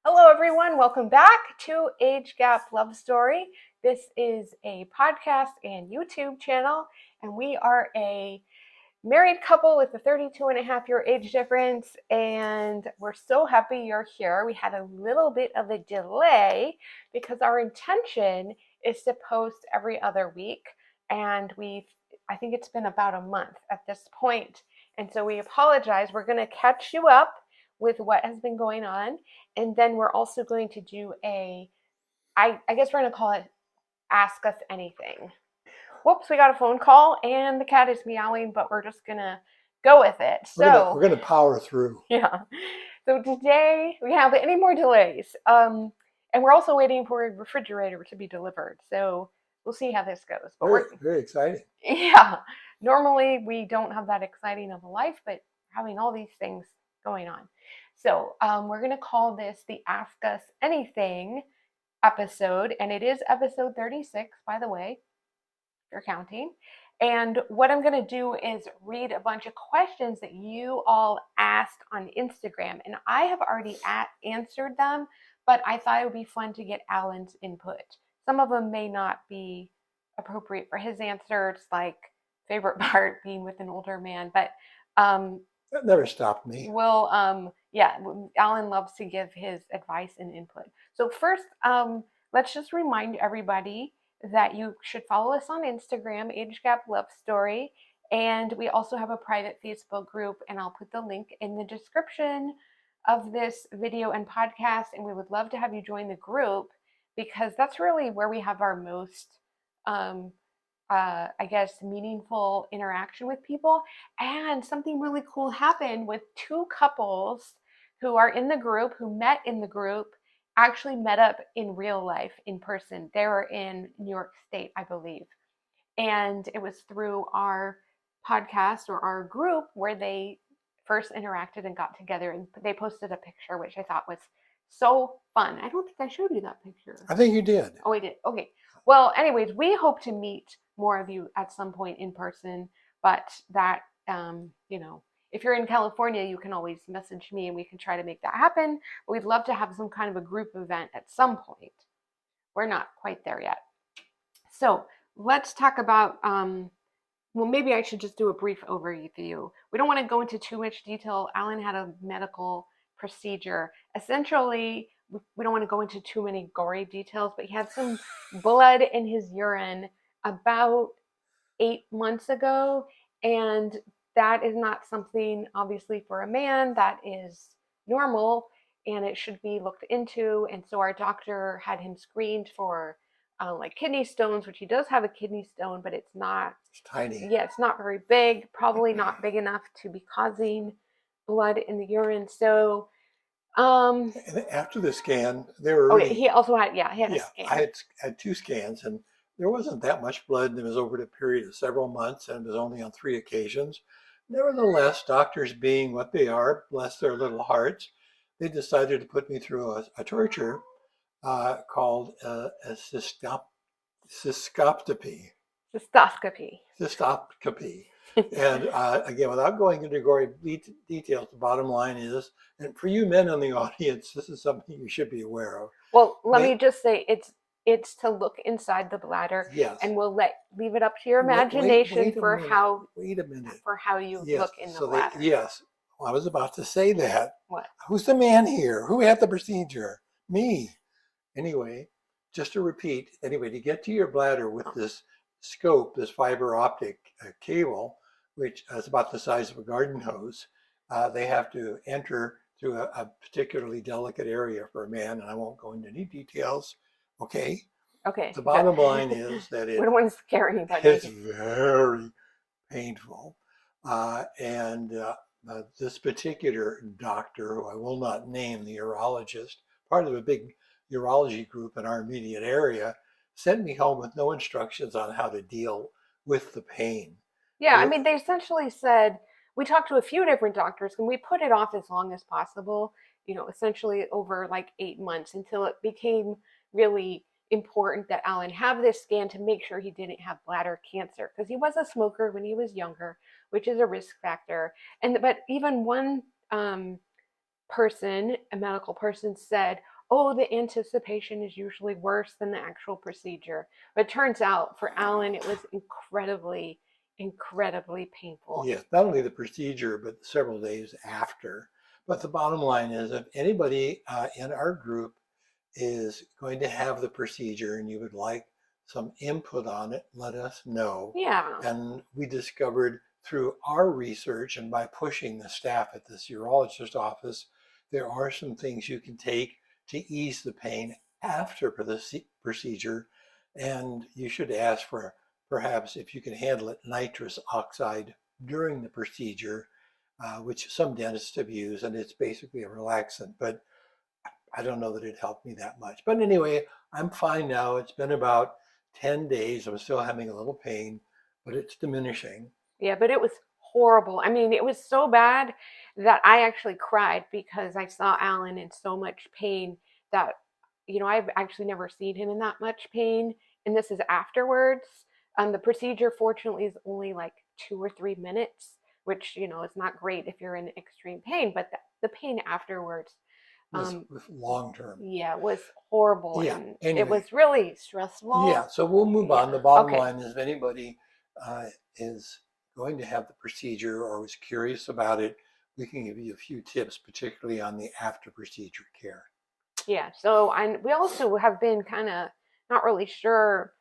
Hello, everyone. Welcome back to Age Gap Love Story. This is a podcast and YouTube channel, and we are a married couple with a 32-and-a-half-year age difference, and we're so happy you're here. We had a little bit of a delay because our intention is to post every other week, and I think it's been about a month at this point, and so we apologize. We're going to catch you up with what has been going on, and then we're also going to do I guess we're going to call it Ask Us Anything. Whoops, we got a phone call and the cat is meowing, but we're just gonna go with it. We're gonna power through. Yeah. So today we have any more delays. And we're also waiting for a refrigerator to be delivered. So we'll see how this goes. But very exciting. Yeah. Normally we don't have that exciting of a life, but having all these things going on. So we're gonna call this the Ask Us Anything episode, and it is episode 36, by the way. You're counting. And what I'm going to do is read a bunch of questions that you all asked on Instagram. And I have already answered them, but I thought it would be fun to get Alan's input. Some of them may not be appropriate for his answers, like favorite part being with an older man, but that never stopped me. Well, yeah, Alan loves to give his advice and input. So first, let's just remind everybody that you should follow us on Instagram, Age Gap Love Story. And we also have a private Facebook group, and I'll put the link in the description of this video and podcast. And we would love to have you join the group because that's really where we have our most, I guess, meaningful interaction with people. And something really cool happened with two couples who are in the group, who met in the group, actually met up in real life, in person. They were in New York State, I believe. And it was through our podcast or our group where they first interacted and got together, and they posted a picture, which I thought was so fun. I don't think I showed you that picture. I think you did. Oh, I did. Okay. Well, anyways, we hope to meet more of you at some point in person, but that, if you're in California, you can always message me and we can try to make that happen. But we'd love to have some kind of a group event at some point. We're not quite there yet. So let's talk about, well, maybe I should just do a brief overview. We don't want to go into too much detail. Alan had a medical procedure. Essentially, we don't want to go into too many gory details, but he had some blood in his urine about 8 months ago, and that is not something, obviously, for a man that is normal, and it should be looked into. And so our doctor had him screened for like kidney stones, which he does have a kidney stone, but it's tiny. Yeah, it's not very big, probably not big enough to be causing blood in the urine. So and after the scan, they were really, he also had he had a scan. I had 2 scans, and there wasn't that much blood, and it was over the period of several months, and it was only on 3 occasions. Nevertheless, doctors being what they are, bless their little hearts, they decided to put me through a torture called a cystoscopy. And again, without going into gory details, the bottom line is, and for you men in the audience, this is something you should be aware of. Well, let me just say, it's to look inside the bladder. Yes. And we'll leave it up to your imagination for how you look in the bladder. Yes. Well, I was about to say that. What? Who's the man here? Who had the procedure? Me. Anyway, just to repeat, to get to your bladder with this scope, this fiber optic cable, which is about the size of a garden hose, they have to enter through a particularly delicate area for a man, and I won't go into any details. Okay. The bottom line is that we don't want to scare anybody. It's very painful, and this particular doctor, who I will not name, the urologist, part of a big urology group in our immediate area, sent me home with no instructions on how to deal with the pain. Yeah, I mean, they essentially said, we talked to a few different doctors, and we put it off as long as possible, essentially over like 8 months, until it became really important that Alan have this scan to make sure he didn't have bladder cancer, because he was a smoker when he was younger, which is a risk factor. But even one person, a medical person, said, oh, the anticipation is usually worse than the actual procedure. But it turns out for Alan, it was incredibly, incredibly painful. Yes, not only the procedure, but several days after. But the bottom line is, if anybody in our group is going to have the procedure and you would like some input on it, let us know. Yeah. And we discovered through our research and by pushing the staff at this urologist office, there are some things you can take to ease the pain after the procedure. And you should ask for perhaps, if you can handle it, nitrous oxide during the procedure, which some dentists have used, and it's basically a relaxant. But I don't know that it helped me that much. But anyway, I'm fine now. It's been about 10 days. I'm still having a little pain, but it's diminishing. Yeah, but it was horrible. I mean, it was so bad that I actually cried because I saw Alan in so much pain that, I've actually never seen him in that much pain. And this is afterwards. The procedure, fortunately, is only like 2 or 3 minutes, which, is not great if you're in extreme pain, but the pain afterwards, With long term. yeah, was horrible. Yeah. And it Anyway, was really stressful. yeah. So we'll move on. Yeah. The bottom Okay. line is, if anybody is going to have the procedure or was curious about it, we can give you a few tips, particularly on the after procedure care. Yeah. So, and we also have been kind of not really sure.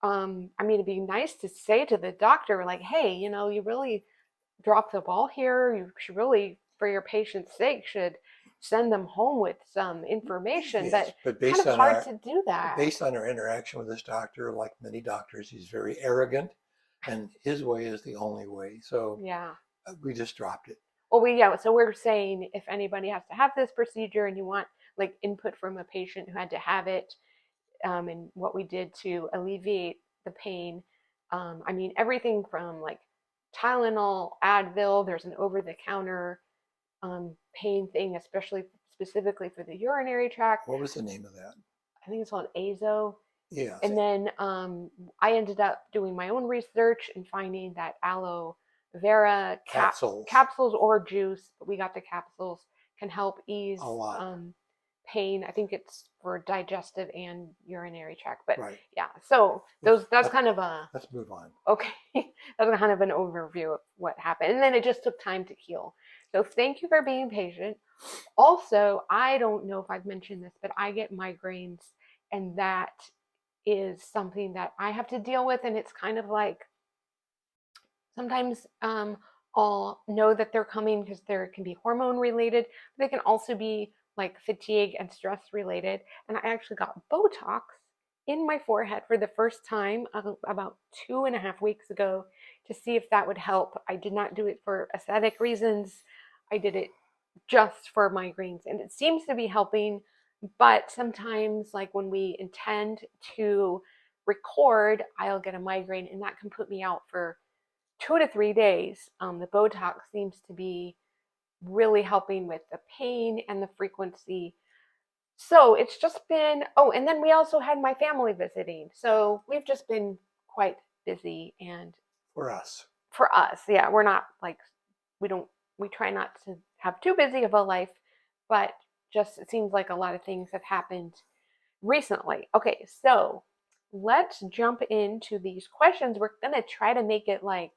I mean, it'd be nice to say to the doctor, like, hey, you really dropped the ball here. You should really, for your patient's sake, should send them home with some information. Yes, But but kind of hard to do that. based on our interaction with this doctor, like many doctors, he's very arrogant, and his way is the only way. So Yeah. we just dropped it. Well, so we're saying if anybody has to have this procedure and you want like input from a patient who had to have it, and what we did to alleviate the pain. I mean, everything from like Tylenol, Advil, there's an over the counter pain thing, especially specifically for the urinary tract. What was the name of that? I think it's called Azo. Yeah. And then I ended up doing my own research and finding that aloe vera capsules or juice, but we got the capsules, can help ease a lot. Pain. I think it's for digestive and urinary tract, but right. Yeah. So that's kind of a. Let's move on. Okay, that's kind of an overview of what happened, and then it just took time to heal. So thank you for being patient. Also, I don't know if I've mentioned this, but I get migraines, and that is something that I have to deal with, and it's kind of like sometimes I'll know that they're coming because there can be hormone related, but they can also be like fatigue and stress related. And I actually got Botox in my forehead for the first time about 2.5 weeks ago to see if that would help. I did not do it for aesthetic reasons. I did it just for migraines, and it seems to be helping. But sometimes, like when we intend to record, I'll get a migraine, and that can put me out for 2 to 3 days. The Botox seems to be really helping with the pain and the frequency. So it's just been, and then we also had my family visiting. So we've just been quite busy. And for us, yeah, we're not like, we try not to have too busy of a life, but just it seems like a lot of things have happened recently. Okay, so let's jump into these questions. We're going to try to make it like,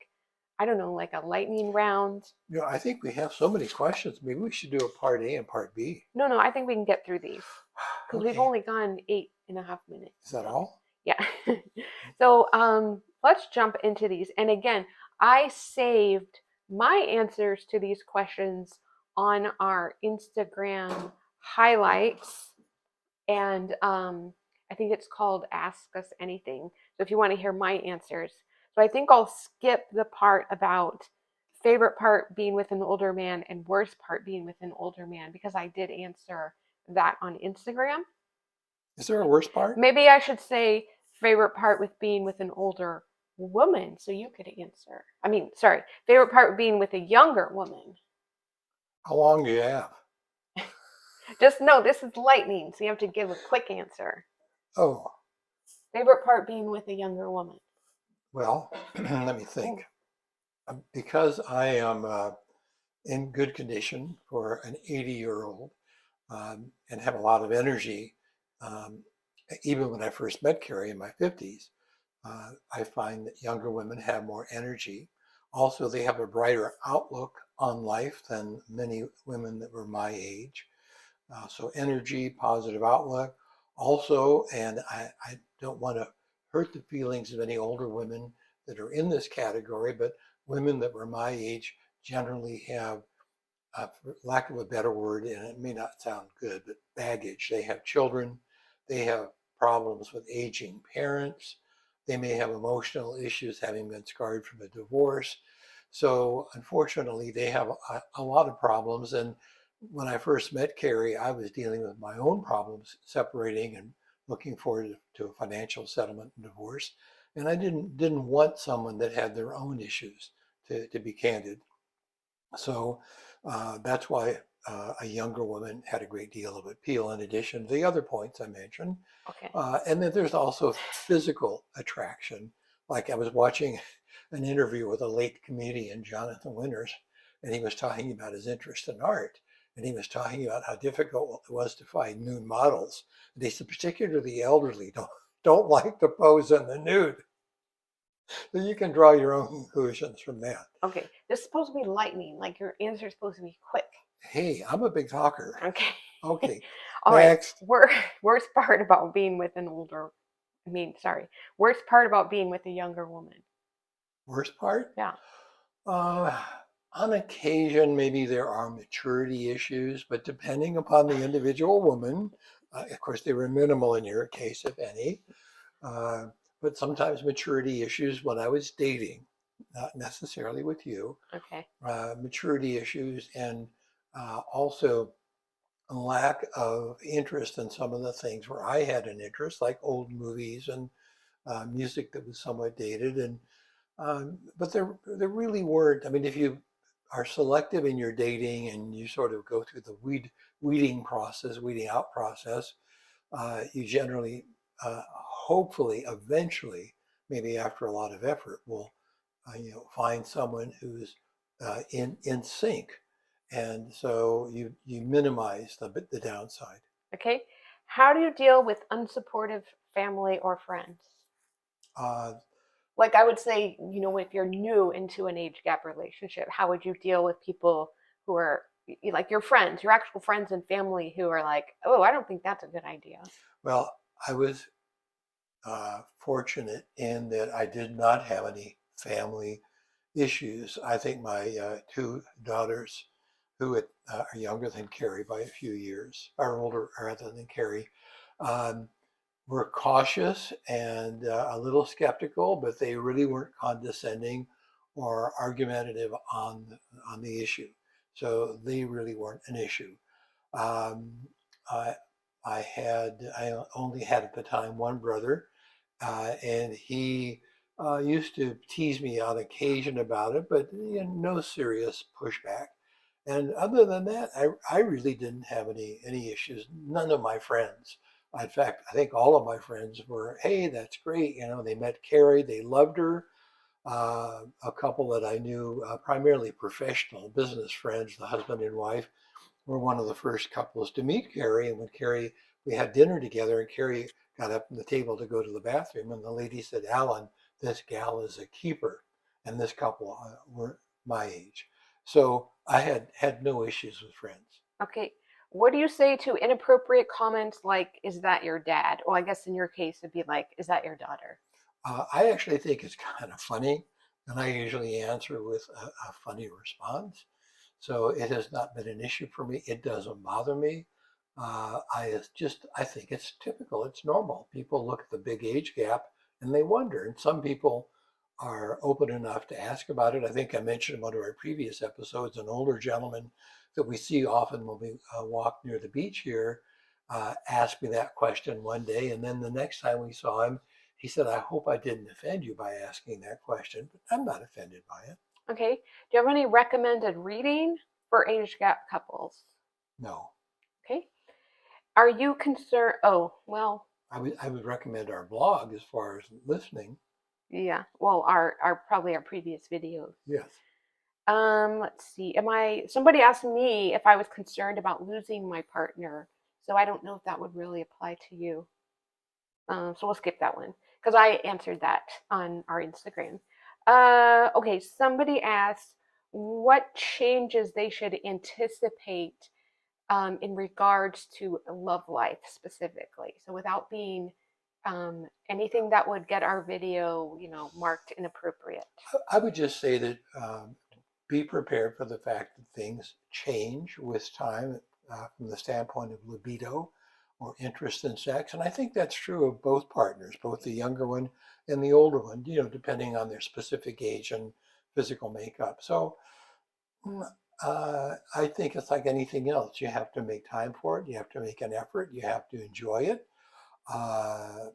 I don't know, like a lightning round. I think we have so many questions. Maybe we should do a part A and part B. No, I think we can get through these because Okay. we've only gone 8.5 minutes. Is that all? Yeah. So let's jump into these. And again, I saved my answers to these questions on our Instagram highlights. And I think it's called Ask Us Anything. So if you want to hear my answers. So I think I'll skip the part about favorite part being with an older man and worst part being with an older man because I did answer that on Instagram. Is there a worst part? Maybe I should say favorite part with being with an older woman so you could answer. Favorite part being with a younger woman. How long do you have? Just no, this is lightning, so you have to give a quick answer. Oh. Favorite part being with a younger woman. Well, let me think. Because I am in good condition for an 80-year-old, and have a lot of energy. Um, Even when I first met Carrie in my 50s, I find that younger women have more energy. Also, they have a brighter outlook on life than many women that were my age. So energy, positive outlook. Also, and I don't want to hurt the feelings of any older women that are in this category, but women that were my age generally have, for lack of a better word, and it may not sound good, but baggage. They have children, they have problems with aging parents, they may have emotional issues having been scarred from a divorce. So unfortunately, they have a lot of problems. And when I first met Carrie, I was dealing with my own problems separating and looking forward to a financial settlement and divorce. And I didn't want someone that had their own issues, to be candid. So that's why a younger woman had a great deal of appeal in addition to the other points I mentioned. Okay. And then there's also physical attraction. Like I was watching an interview with a late comedian, Jonathan Winters, and he was talking about his interest in art. And he was talking about how difficult it was to find nude models. And he said, particularly the elderly don't like to pose in the nude. So you can draw your own conclusions from that. Okay. This is supposed to be lightning. Like your answer is supposed to be quick. Hey, I'm a big talker. Okay. Okay, All right. next. Worst part about being with an older, worst part about being with a younger woman. Worst part? Yeah. Uh, on occasion, maybe there are maturity issues, but depending upon the individual woman, of course, they were minimal in your case, if any. Uh, but sometimes maturity issues when I was dating, not necessarily with you, Okay. maturity issues, and also a lack of interest in some of the things where I had an interest, like old movies and music that was somewhat dated. And but there really weren't. I mean, if you are selective in your dating and you sort of go through the weeding out process, you generally, hopefully, eventually, maybe after a lot of effort, will find someone who's in sync, and so you minimize the downside. Okay. How do you deal with unsupportive family or friends? Uh, Like I would say, if you're new into an age gap relationship, how would you deal with people who are like your friends, your actual friends and family who are like, oh, I don't think that's a good idea. well, I was fortunate in that I did not have any family issues. I think my two daughters, who are younger than Carrie by a few years, are older rather than Carrie, um, were cautious and a little skeptical, but they really weren't condescending or argumentative on the issue. So they really weren't an issue. Um, I, I only had at the time one brother, and he used to tease me on occasion about it, but no serious pushback. And other than that, I really didn't have any issues. None of my friends. In fact, I think all of my friends were, hey, that's great. They met Carrie, they loved her. A couple that I knew, primarily professional business friends, the husband and wife, were one of the first couples to meet Carrie. And when Carrie, we had dinner together, and Carrie got up from the table to go to the bathroom, and the lady said, Alan, this gal is a keeper. And this couple were my age. So I had no issues with friends. Okay. What do you say to inappropriate comments like, is that your dad? Well, I guess in your case, it'd be like, is that your daughter? I actually think it's kind of funny, and I usually answer with a funny response. So it has not been an issue for me. It doesn't bother me. I think it's typical. It's normal. People look at the big age gap and they wonder. And some people are open enough to ask about it. I think I mentioned in one of our previous episodes, an older gentleman that we see often when we walk near the beach here asked me that question one day. And then the next time we saw him, he said, I hope I didn't offend you by asking that question, but I'm not offended by it. Okay. Do you have any recommended reading for age gap couples? No. Okay. Are you concerned? Oh, well, I would recommend our blog as far as listening. yeah. Well, our probably our previous videos. Yes. Let's see. Somebody asked me if I was concerned about losing my partner. So I don't know if that would really apply to you. So we'll skip that one because I answered that on our Instagram. Okay, somebody asked what changes they should anticipate in regards to love life specifically. So without being anything that would get our video, marked inappropriate. I would just say that be prepared for the fact that things change with time from the standpoint of libido or interest in sex. And I think that's true of both partners, both the younger one and the older one, depending on their specific age and physical makeup. So I think it's like anything else. You have to make time for it. You have to make an effort. You have to enjoy it. Uh,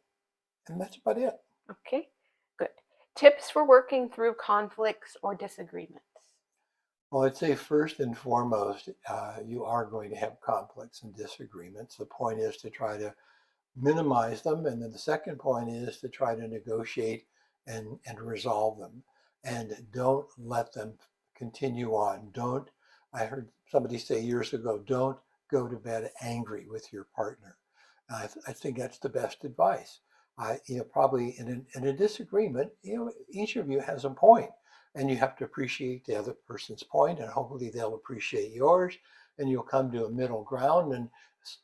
and that's about it. Okay, good. Tips for working through conflicts or disagreements. Well, I'd say first and foremost, you are going to have conflicts and disagreements. The point is to try to minimize them. And then the second point is to try to negotiate and resolve them. And don't let them continue on. I heard somebody say years ago, don't go to bed angry with your partner. I think that's the best advice. Probably in a disagreement, each of you has a point, and you have to appreciate the other person's point, and hopefully they'll appreciate yours, and you'll come to a middle ground, and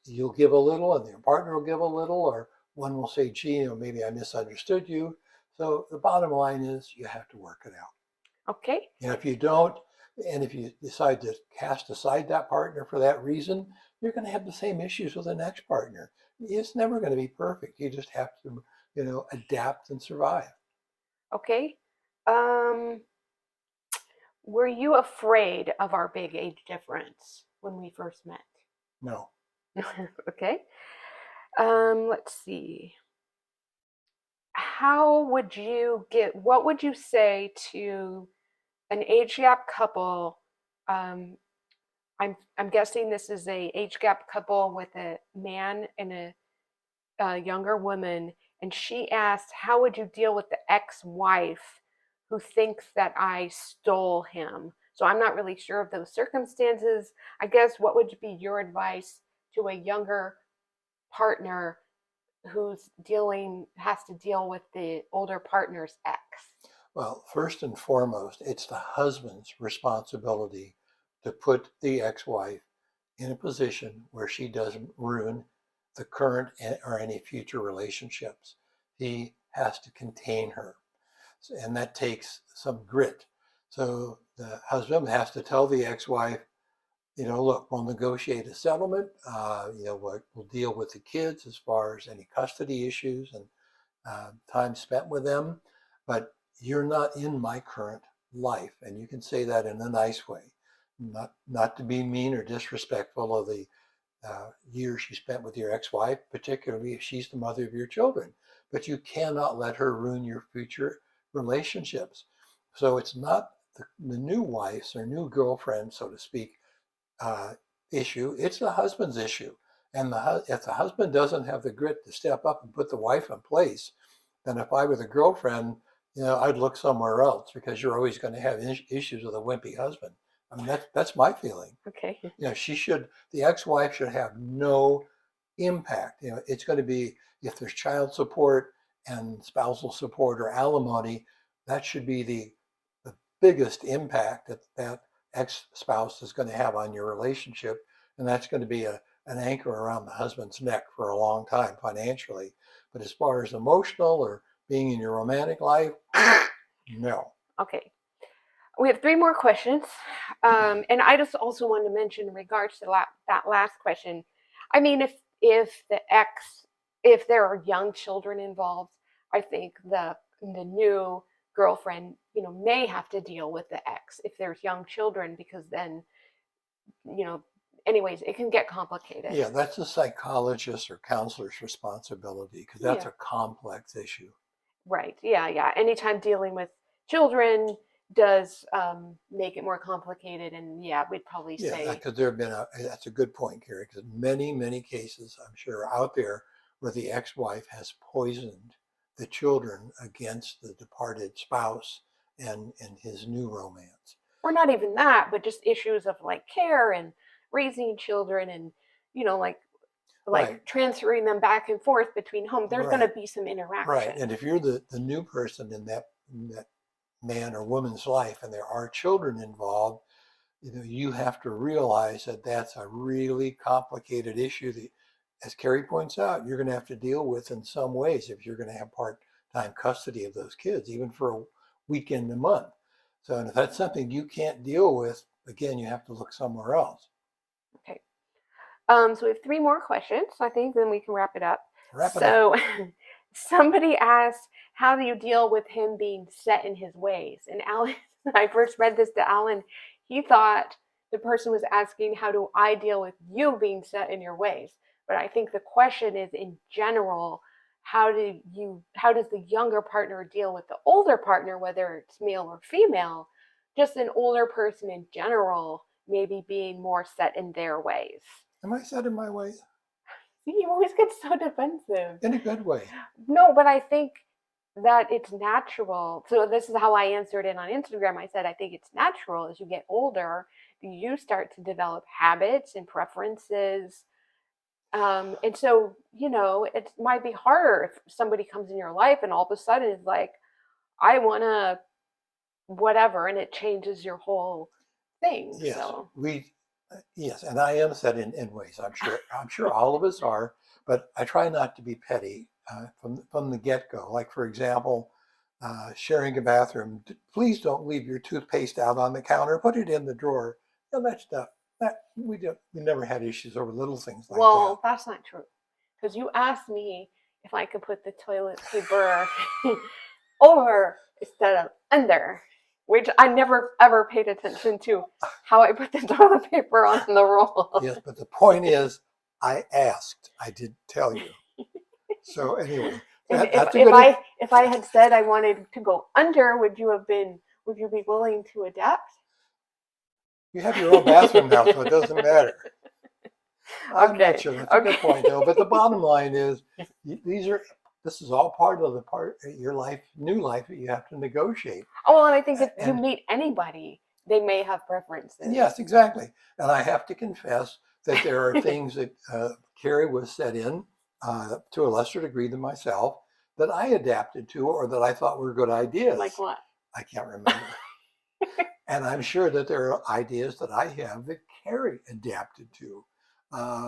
you'll give a little, and your partner will give a little, or one will say, "Gee, maybe I misunderstood you." So the bottom line is, you have to work it out. Okay. If you don't, and if you decide to cast aside that partner for that reason, you're going to have the same issues with the next partner. It's never going to be perfect. You just have to, adapt and survive. Okay. Um, were you afraid of our big age difference when we first met? No. Okay. Let's see. What would you say to an age gap couple? I'm guessing this is a age gap couple with a man and a younger woman, and she asked, "How would you deal with the ex-wife who thinks that I stole him?" So I'm not really sure of those circumstances. I guess what would be your advice to a younger partner has to deal with the older partner's ex? Well, first and foremost, it's the husband's responsibility to put the ex-wife in a position where she doesn't ruin the current or any future relationships. He has to contain her, and that takes some grit. So the husband has to tell the ex-wife, look, we'll negotiate a settlement. We'll deal with the kids as far as any custody issues and time spent with them, but you're not in my current life. And you can say that in a nice way, not to be mean or disrespectful of the years you spent with your ex-wife, particularly if she's the mother of your children. But you cannot let her ruin your future relationships. So it's not the new wife's or new girlfriend, so to speak, issue. It's the husband's issue. And if the husband doesn't have the grit to step up and put the wife in place, then if I were the girlfriend, I'd look somewhere else, because you're always going to have issues with a wimpy husband. I mean, that's my feeling. Okay. The ex-wife should have no impact. It's going to be, if there's child support and spousal support or alimony, that should be the biggest impact that ex-spouse is going to have on your relationship. And that's going to be an anchor around the husband's neck for a long time financially. But as far as emotional or being in your romantic life, no. Okay. We have three more questions. And I just also wanted to mention in regards to that last question, I mean, if there are young children involved, I think the new girlfriend, may have to deal with the ex if there's young children, because then, anyways, it can get complicated. Yeah, that's a psychologist or counselor's responsibility, because that's Yeah. a complex issue. Right. Yeah. Anytime dealing with children does make it more complicated, and we'd probably say, because that's a good point, Carrie, because many cases, I'm sure, out there where the ex-wife has poisoned the children against the departed spouse and his new romance. or not even that, but just issues of like care and raising children and, like Right, transferring them back and forth between homes. There's going right, to be some right. interaction. And if you're the new person in that man or woman's life, and there are children involved, you have to realize that that's a really complicated issue that, as Carrie points out, you're going to have to deal with in some ways if you're going to have part-time custody of those kids, even for a weekend a month. So, and if that's something you can't deal with, again, you have to look somewhere else. Okay. So we have three more questions, I think, then we can wrap it up. Wrap it up. So somebody asked, how do you deal with him being set in his ways? And Alan, when I first read this to Alan, he thought the person was asking, how do I deal with you being set in your ways? But I think the question is, in general, how does the younger partner deal with the older partner, whether it's male or female? Just an older person in general, maybe being more set in their ways. Am I set in my way? See, you always get so defensive. In a good way. No, but I think that it's natural. So this is how I answered it on Instagram. I said, I think it's natural as you get older, you start to develop habits and preferences. And so, it might be harder if somebody comes in your life and all of a sudden is like, I want to whatever, and it changes your whole thing. Yes, So, yes, and I am set in ways. I'm sure all of us are, but I try not to be petty from the get-go. Like, for example, sharing a bathroom. Please don't leave your toothpaste out on the counter. Put it in the drawer. That stuff. That we never had issues over little things like well, that's not true. Because you asked me if I could put the toilet paper over instead of under, which I never ever paid attention to how I put the toilet paper on the roll. that. Yes, but the point is, I asked. I didn't tell you. So anyway, And that's a good. if I had said I wanted to go under, would you be willing to adapt? You have your own bathroom now, so it doesn't matter. I'm Okay. not sure. That's a good point, though. But the bottom line is, this is all part of your life, new life that you have to negotiate. Oh, and I think if you And meet anybody, they may have preferences. yes, exactly. And I have to confess that there are things that Carrie was set in to a lesser degree than myself that I adapted to or that I thought were good ideas. Like what? I can't remember. And I'm sure that there are ideas that I have that Carrie adapted to.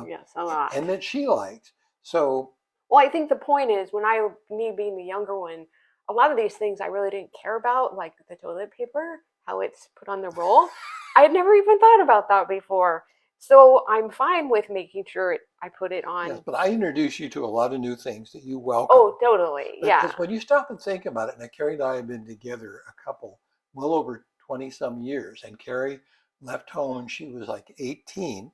Yes, a lot. And that she liked. So, Well, I think the point is me being the younger one, a lot of these things I really didn't care about, like the toilet paper, how it's put on the roll. I had never even thought about that before. So I'm fine with making sure I put it on. yes, but I introduce you to a lot of new things that you welcome. Oh, totally. Yeah. Because when you stop and think about it, now Carrie and I have been together a couple, well over 20 some years, and Carrie left home when she was like 18.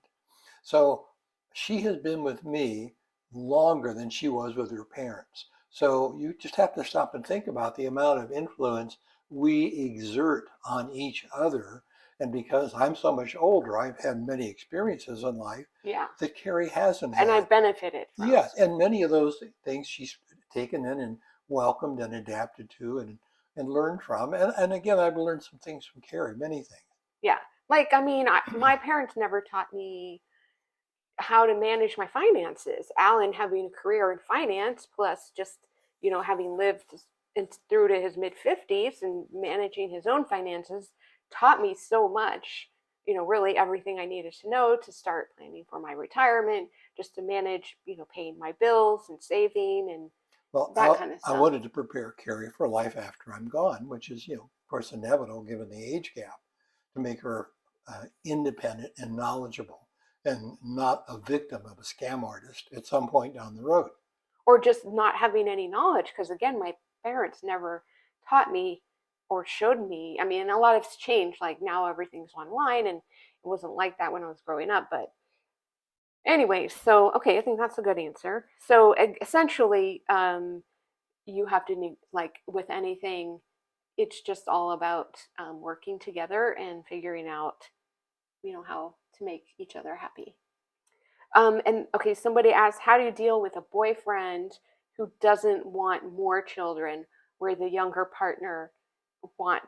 So she has been with me longer than she was with her parents. So you just have to stop and think about the amount of influence we exert on each other. And because I'm so much older, I've had many experiences in life Yeah. that Carrie hasn't had. And I benefited from. Yes, and many of those things she's taken in and welcomed and adapted to and learned from. And again, I've learned some things from Carrie, many things. Yeah. Like, I mean, my parents never taught me how to manage my finances. Alan having a career in finance, plus just, having lived through to his mid 50s and managing his own finances, taught me so much, really everything I needed to know to start planning for my retirement, just to manage, paying my bills and saving and that kind of stuff. I wanted to prepare Carrie for life after I'm gone, which is, of course, inevitable given the age gap, to make her independent and knowledgeable and not a victim of a scam artist at some point down the road. Or just not having any knowledge, because again, my parents never taught me or showed me. I mean, a lot has changed. Like now everything's online, and it wasn't like that when I was growing up. But anyway, so okay, I think that's a good answer. So essentially, you have to, like with anything, it's just all about working together and figuring out, how to make each other happy. And okay, somebody asked, how do you deal with a boyfriend who doesn't want more children, where the younger partner wants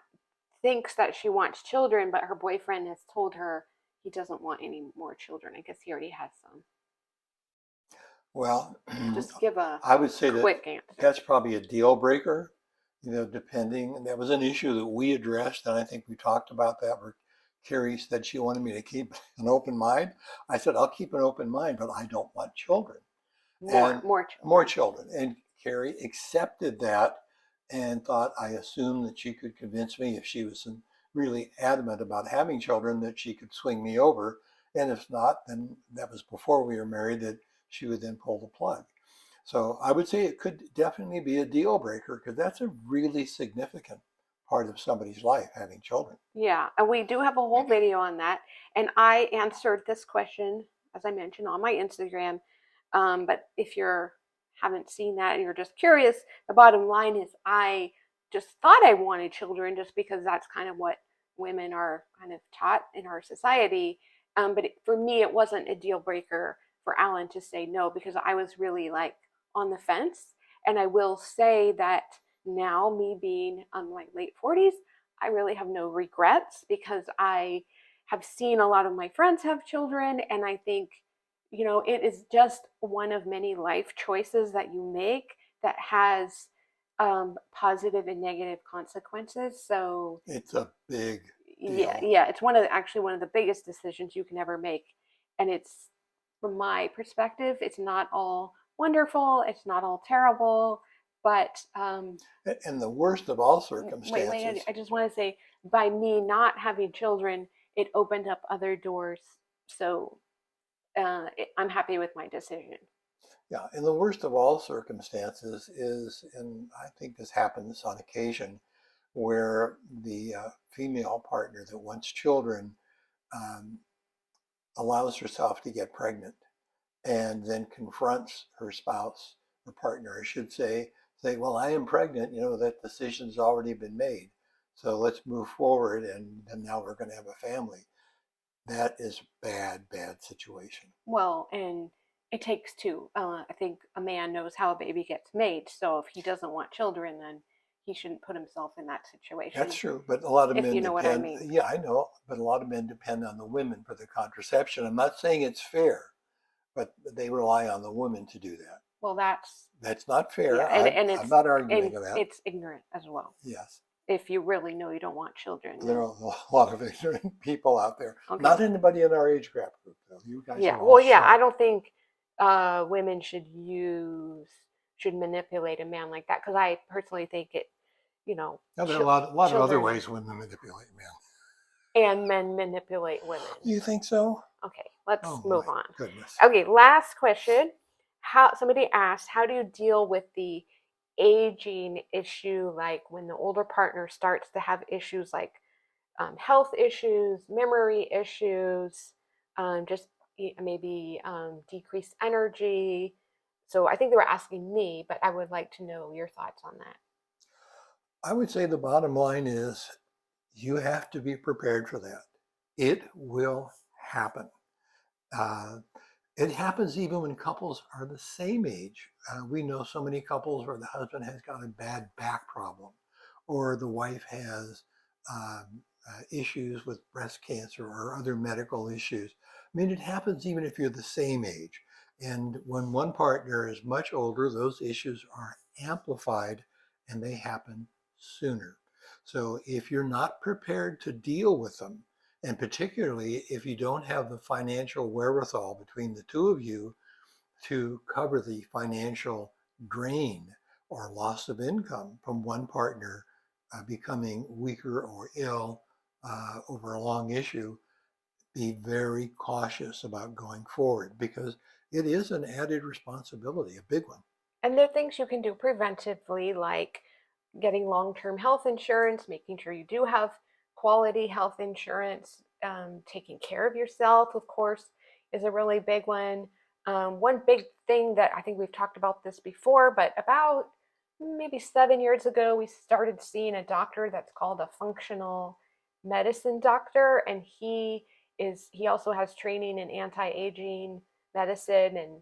thinks that she wants children, but her boyfriend has told her he doesn't want any more children. I guess he already has some. Well, Just give a I would say that quick answer. that's probably a deal breaker, depending. And that was an issue that we addressed, and I think we talked about that where Carrie said she wanted me to keep an open mind. I said, I'll keep an open mind, but I don't want children. And More children. more children. And Carrie accepted that and thought I assumed that she could convince me if she was really adamant about having children that she could swing me over. And if not, then that was before we were married, that she would then pull the plug. So I would say it could definitely be a deal breaker because that's a really significant part of somebody's life, having children. Yeah, and we do have a whole video on that. And I answered this question, as I mentioned, on my Instagram. But if you haven't seen that and you're just curious, the bottom line is I just thought I wanted children just because that's kind of what women are kind of taught in our society. But for me, it wasn't a deal breaker for Alan to say no because I was really like on the fence. And I will say that now, me being on my late 40s, I really have no regrets because I have seen a lot of my friends have children, and I think it is just one of many life choices that you make that has positive and negative consequences. So it's a big deal. deal. Yeah, it's actually one of the biggest decisions you can ever make, and it's, from my perspective, it's not all wonderful, it's not all terrible, but and the worst of all circumstances. Wait, I just want to say, by me not having children, it opened up other doors. So I'm happy with my decision. Yeah, and the worst of all circumstances is, and I think this happens on occasion, where the female partner that wants children um, allows herself to get pregnant and then confronts her spouse or partner, I should say, well, I am pregnant, that decision's already been made. So let's move forward and now we're going to have a family. That is bad situation. Well, and it takes two. I think a man knows how a baby gets made. So if he doesn't want children, then he shouldn't put himself in that situation. That's true, but a lot of men you know depend. What I mean. Yeah, I know, but a lot of men depend on the women for the contraception. I'm not saying it's fair, but they rely on the woman to do that. Well, that's not fair. Yeah, and I'm not arguing that. It's ignorant as well. Yes. If you really know you don't want children. There are a lot of ignorant people out there. Okay. Not anybody in our age group, though. You guys yeah. are all Well, yeah. smart. I don't think women should manipulate a man like that because I personally think it. Now, there are a lot of other ways women manipulate men. And men manipulate women. You think so? Okay, let's move on. Goodness. Okay, last question. Somebody asked, how do you deal with the aging issue, like when the older partner starts to have issues like health issues, memory issues, just maybe decreased energy? So I think they were asking me, but I would like to know your thoughts on that. I would say the bottom line is you have to be prepared for that. It will happen. It happens even when couples are the same age. We know so many couples where the husband has got a bad back problem or the wife has issues with breast cancer or other medical issues. I mean, it happens even if you're the same age. And when one partner is much older, those issues are amplified and they happen sooner. So if you're not prepared to deal with them, and particularly if you don't have the financial wherewithal between the two of you to cover the financial drain or loss of income from one partner becoming weaker or ill over a long issue, be very cautious about going forward because it is an added responsibility, a big one. And there are things you can do preventively, like getting long-term health insurance, making sure you do have quality health insurance, taking care of yourself, of course, is a really big one. One big thing that I think we've talked about this before, but about maybe 7 years ago, we started seeing a doctor that's called a functional medicine doctor, and he also has training in anti-aging medicine, and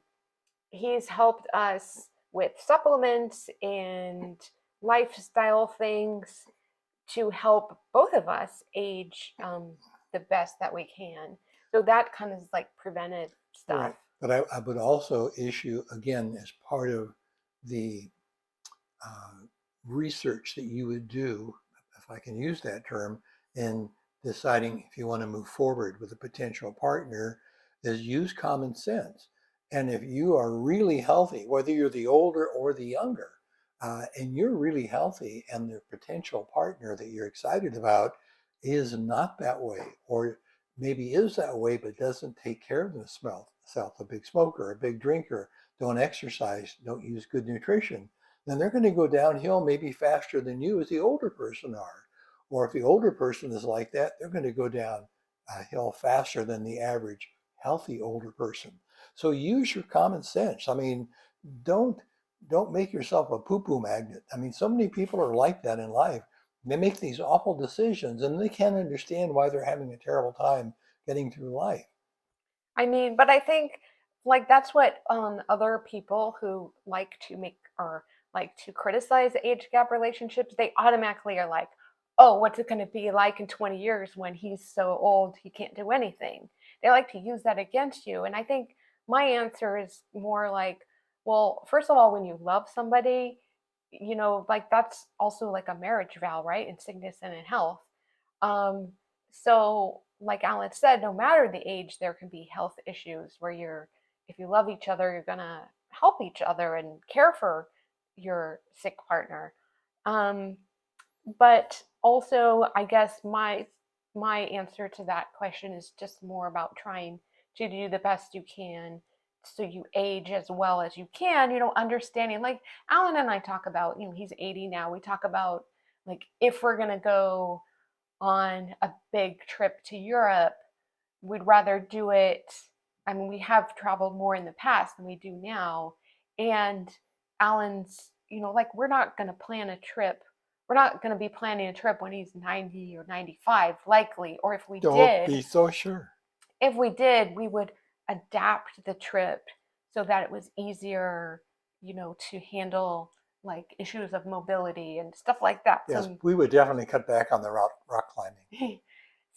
he's helped us with supplements and lifestyle things to help both of us age the best that we can. So that kind of is like preventive stuff. Right. But I would also issue, again, as part of the research that you would do, if I can use that term, in deciding if you want to move forward with a potential partner, is use common sense. And if you are really healthy, whether you're the older or the younger, and you're really healthy, and the potential partner that you're excited about is not that way, or maybe is that way but doesn't take care of themselves, a big smoker, a big drinker, don't exercise, don't use good nutrition, then they're going to go downhill maybe faster than you as the older person are. Or if the older person is like that, they're going to go downhill faster than the average healthy older person. So use your common sense. I mean, don't make yourself a poo-poo magnet. I mean, so many people are like that in life. They make these awful decisions and they can't understand why they're having a terrible time getting through life. I mean, but I think like that's what other people who like to make or like to criticize age gap relationships, they automatically are like, oh, what's it going to be like in 20 years when he's so old he can't do anything? They like to use that against you. And I think my answer is more like, well, first of all, when you love somebody, like that's also like a marriage vow, right? In sickness and in health. Um, so like Alan said, no matter the age, there can be health issues where if you love each other, you're gonna help each other and care for your sick partner. But also, I guess my answer to that question is just more about trying to do the best you can so you age as well as you can, understanding like Alan and I talk about, he's 80 now. We talk about like if we're gonna go on a big trip to Europe, we'd rather do it. I mean, we have traveled more in the past than we do now. And Alan's, like we're not going to plan a trip. We're not going to be planning a trip when he's 90 or 95, likely. Or if we Don't did, be so sure. If we did, we would adapt the trip so that it was easier, to handle like issues of mobility and stuff like that. Yes, So we would definitely cut back on the rock climbing.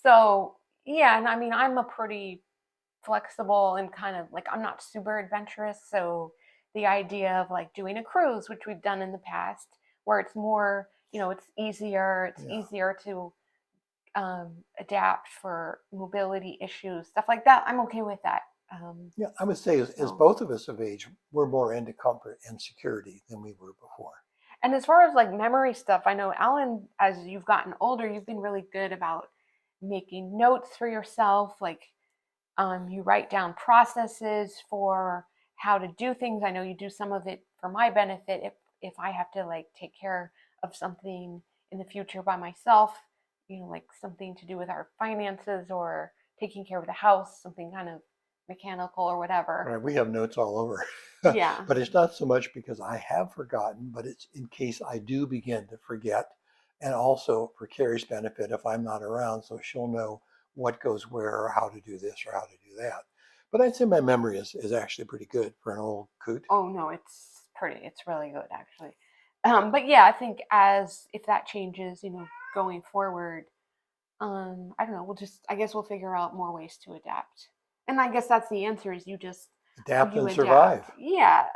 so yeah, and I mean I'm a pretty flexible and kind of like I'm not super adventurous, so the idea of like doing a cruise, which we've done in the past, where it's more, it's easier to adapt for mobility issues, stuff like that. I'm okay with that. Yeah, I would say as both of us have aged, we're more into comfort and security than we were before. And as far as like memory stuff, I know Alan, as you've gotten older, you've been really good about making notes for yourself. Like you write down processes for how to do things. I know you do some of it for my benefit. If I have to like take care of something in the future by myself, like something to do with our finances or taking care of the house, something kind of mechanical or whatever. Right, we have notes all over. Yeah. But it's not so much because I have forgotten, but it's in case I do begin to forget. And also for Carrie's benefit, if I'm not around, so she'll know what goes where or how to do this or how to do that. But I'd say my memory is actually pretty good for an old coot. Oh no, it's really good actually. But yeah, I think if that changes, going forward, I don't know, I guess we'll figure out more ways to adapt. And I guess that's the answer is you Adapt and survive. Yeah.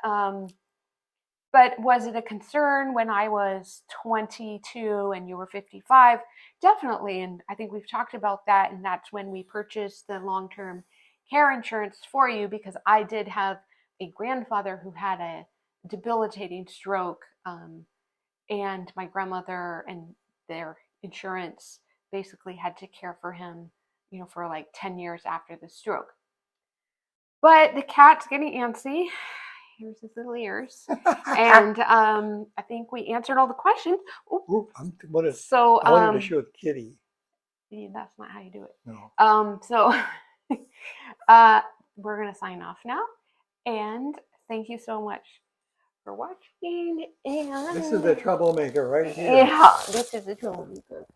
But was it a concern when I was 22 and you were 55? Definitely. And I think we've talked about that. And that's when we purchased the long-term care insurance for you, because I did have a grandfather who had a debilitating stroke. And my grandmother and their insurance basically had to care for him, for like 10 years after the stroke. But the cat's getting antsy. Here's his little ears. And I think we answered all the questions. Ooh, I wanted to show the kitty. Yeah, that's not how you do it. No. So we're going to sign off now. And thank you so much for watching. And this is the troublemaker right here. Yeah, this is the troublemaker.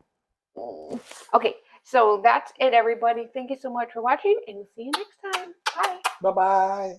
Okay, so that's it, everybody. Thank you so much for watching, and we'll see you next time. Bye. Bye-bye.